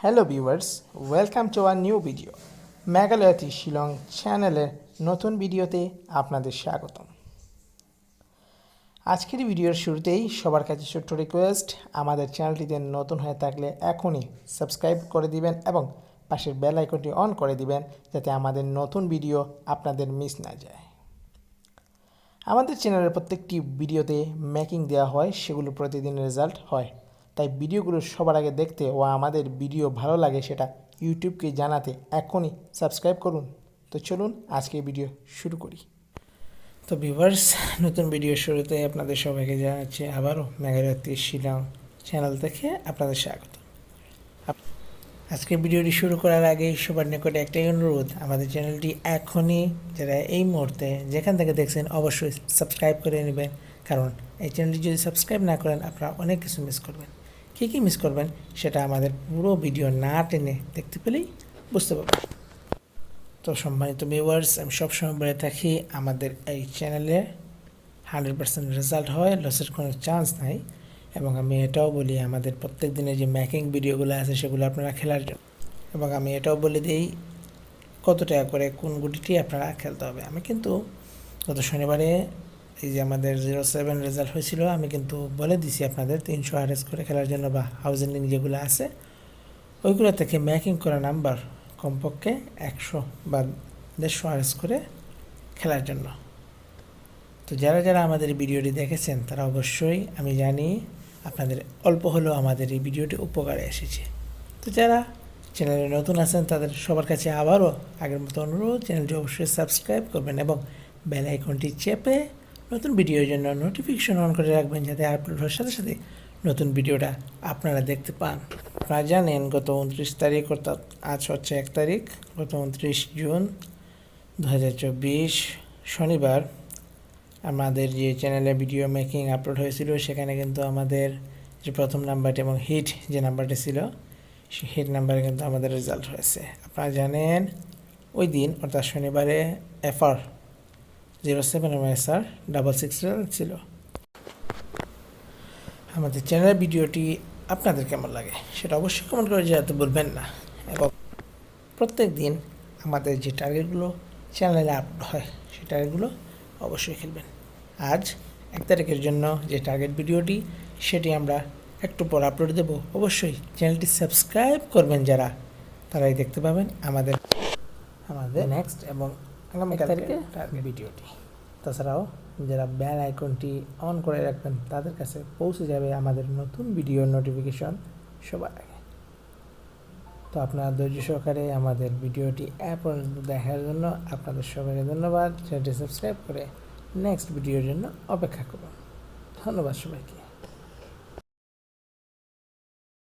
Hello viewers, welcome to our new video. মেঘালয়তি শিলং চ্যানেলের নতুন ভিডিওতে আপনাদের স্বাগতম। আজকের ভিডিওর শুরুতেই সবার কাছে ছোট্ট রিকোয়েস্ট, আমাদের চ্যানেলটিতে নতুন হয়ে থাকলে এখনই সাবস্ক্রাইব করে দিবেন এবং পাশের বেল আইকনটি অন করে দিবেন যাতে আমাদের নতুন ভিডিও আপনাদের মিস না যায়। আমাদের চ্যানেলের প্রত্যেকটি ভিডিওতে মেকিং দেওয়া হয়, সেগুলো প্রতিদিন রেজাল্ট হয়। তাই ভিডিওগুলো সবার আগে দেখতে ও আমাদের ভিডিও ভালো লাগে সেটা ইউটিউবকে জানাতে এখনই সাবস্ক্রাইব করুন। তো চলুন আজকে ভিডিও শুরু করি। তো ভিউয়ার্স, নতুন ভিডিও শুরুতে আপনাদের সবাইকে জানাচ্ছি আবারও মেঘালয়তি শিলং চ্যানেল থেকে আপনাদের স্বাগত। আজকে ভিডিওটি শুরু করার আগে সবার নিকটে একটাই অনুরোধ, আমাদের চ্যানেলটি এখনই যারা এই মুহূর্তে যেখান থেকে দেখছেন অবশ্যই সাবস্ক্রাইব করে নেবেন, কারণ এই চ্যানেলটি যদি সাবস্ক্রাইব না করেন আপনারা অনেক কিছু মিস করবেন। কী মিস করবেন সেটা আমাদের পুরো ভিডিও না টেনে দেখতে পেলেই বুঝতে পারবেন। তো সম্মানিত ভিউয়ার্স, আমি সবসময় বলে থাকি আমাদের এই চ্যানেলে 100% রেজাল্ট হয়, লসের কোনো চান্স নাই। এবং আমি এটাও বলি আমাদের প্রত্যেক দিনের যে মেকিং ভিডিওগুলো আছে সেগুলো আপনারা খেলার জন্য, এবং আমি এটাও বলে দিই কত টাকা করে কোন গুটিটি আপনারা খেলতে হবে। আমি কিন্তু গত শনিবারে এই যে আমাদের 07 রেজাল্ট হয়েছিল, আমি কিন্তু বলে দিছি আপনাদের 300 RS করে খেলার জন্য, বা হাউস এন্ডিং যেগুলো আছে ওইগুলো থেকে মেকিং করা নাম্বার কমপক্ষে 100 বা 150 RS করে খেলার জন্য। তো যারা যারা আমাদের ভিডিওটি দেখেছেন তারা অবশ্যই, আমি জানি আপনাদের অল্প হলেও আমাদের এই ভিডিওটি উপকারে এসেছে। তো যারা চ্যানেলে নতুন আছেন তাদের সবার কাছে আবারও আগের মতো অনুরোধ, চ্যানেলটি অবশ্যই সাবস্ক্রাইব করবেন এবং বেল আইকনটি চেপে নতুন ভিডিওর জন্য নোটিফিকেশন অন করে রাখবেন, যাতে আপলোড হওয়ার সাথে সাথে নতুন ভিডিওটা আপনারা দেখতে পান। আপনারা জানেন গত 29 তারিখ, অর্থাৎ আজ হচ্ছে 1 তারিখ, গত 29 জুন 2024 শনিবার আমাদের যে চ্যানেলে ভিডিও মেকিং আপলোড হয়েছিল সেখানে কিন্তু আমাদের যে প্রথম নাম্বারটি এবং হিট যে নাম্বারটি ছিল সেই হিট নাম্বারে কিন্তু আমাদের রেজাল্ট হয়েছে। আপনারা জানেন ওই দিন অর্থাৎ শনিবারে FR 07 এবং SR 66 ছিল। আমাদের চ্যানেলের ভিডিওটি আপনাদের কেমন লাগে সেটা অবশ্যই কমেন্ট করে জানাতে বলবেন না, এবং প্রত্যেক দিন আমাদের যে টার্গেটগুলো চ্যানেলে আপলোড হয় সেই টার্গেটগুলো অবশ্যই খেলবেন। আজ 1 তারিখের জন্য যে টার্গেট ভিডিওটি সেটি আমরা একটু পর আপলোড দেব। অবশ্যই চ্যানেলটি সাবস্ক্রাইব করবেন যারা, তারাই দেখতে পাবেন আমাদের নেক্সট এবং আগামী তারিখে টার্গেট ভিডিওটি। তাছাড়াও যারা বেল আইকনটি অন করে রাখবেন তাদের কাছে পৌঁছে যাবে আমাদের নতুন ভিডিওর নোটিফিকেশন সবার আগে। তো আপনারা ধৈর্য সহকারে আমাদের ভিডিওটি পর্যন্ত দেখার জন্য আপনাদের সবাইকে ধন্যবাদ। চ্যানেলটি সাবস্ক্রাইব করে নেক্সট ভিডিওর জন্য অপেক্ষা করুন। ধন্যবাদ সবাইকে।